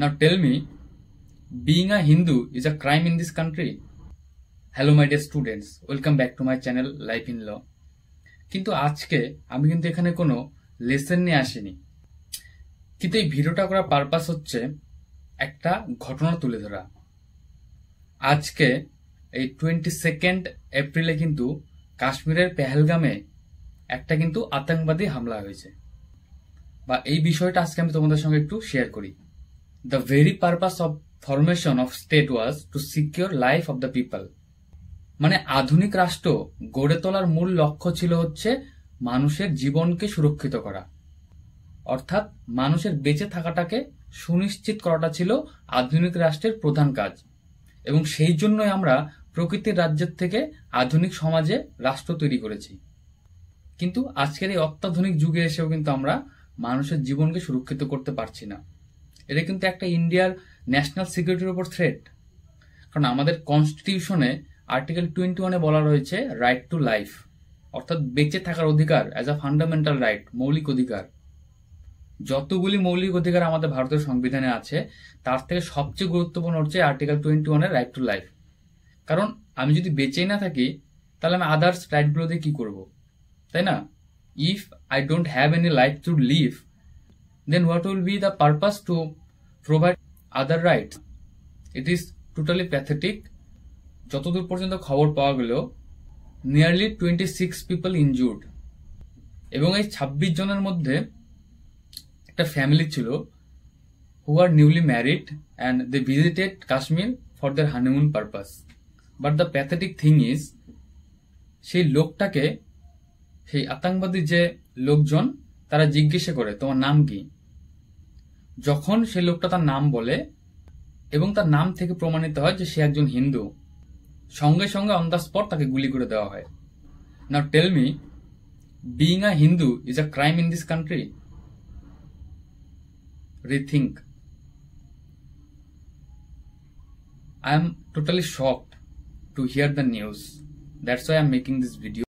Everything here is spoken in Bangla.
Now tell me, being a Hindu is a crime in this country? Hello my dear students, welcome back to my channel Life in Law. কিন্তু আজকে আমি কিন্তু এখানে কোনো লেসন নিয়ে আসিনি, কিন্তু এই ভিডিওটা করার পারপাস হচ্ছে একটা ঘটনা তুলে ধরা। আজকে এই 22 এপ্রিলে কিন্তু কাশ্মীরের পেহেলগামে একটা কিন্তু আতঙ্কবাদী হামলা হয়েছে, বা এই বিষয়টা আজকে আমি তোমাদের সঙ্গে একটু শেয়ার করি। The very purpose of formation of state was to secure life of the people. মানে আধুনিক রাষ্ট্র গড়ে তোলার মূল লক্ষ্য ছিল হচ্ছে মানুষের জীবনকে সুরক্ষিত করা, অর্থাৎ মানুষের বেঁচে থাকাটাকে সুনিশ্চিত করাটা ছিল আধুনিক রাষ্ট্রের প্রধান কাজ। এবং সেই জন্যই আমরা প্রকৃতির রাজ্যের থেকে আধুনিক সমাজে রাষ্ট্র তৈরি করেছি। কিন্তু আজকের এই অত্যাধুনিক যুগে এসেও কিন্তু আমরা মানুষের জীবনকে সুরক্ষিত করতে পারছি না। এটা কিন্তু একটা ইন্ডিয়ার ন্যাশনাল সিকিউরিটির উপর থ্রেট। কারণ আমাদের কনস্টিটিউশনে আর্টিকেল 21 বলা রয়েছে রাইট টু লাইফ, অর্থাৎ বেঁচে থাকার অধিকার অ্যাজ আ ফান্ডামেন্টাল রাইট, মৌলিক অধিকার। যতগুলি মৌলিক অধিকার আমাদের ভারতের সংবিধানে আছে তার থেকে সবচেয়ে গুরুত্বপূর্ণ হচ্ছে আর্টিকেল 21 রাইট টু লাইফ। কারণ আমি যদি বেঁচেই না থাকি তাহলে আমি আদার্স রাইটগুলো দিয়ে কি করব, তাই না? If I don't have any life to live, then what will be the purpose to provide other rights? It is totally pathetic. যতদূর পর্যন্ত খবর পাওয়া গেল, নিয়ারলি 26 পিপল ইনজুর্ড, এবং এই 26 জনের মধ্যে একটা ফ্যামিলি ছিল who are newly married and they visited Kashmir for their honeymoon purpose. But the pathetic thing is, সেই লোকটাকে, সেই আতঙ্কবাদী যে লোকজন, তারা জিজ্ঞাসা করে তোমার নাম কি। যখন সেই লোকটা তার নাম বলে এবং তার নাম থেকে প্রমাণিত হয় যে সে একজন হিন্দু, সঙ্গে সঙ্গে অন দ্য স্পট তাকে গুলি করে দেওয়া হয়। Now tell me, being a Hindu is a crime in this country? Rethink. I am totally shocked to hear the news. That's why I am making this video.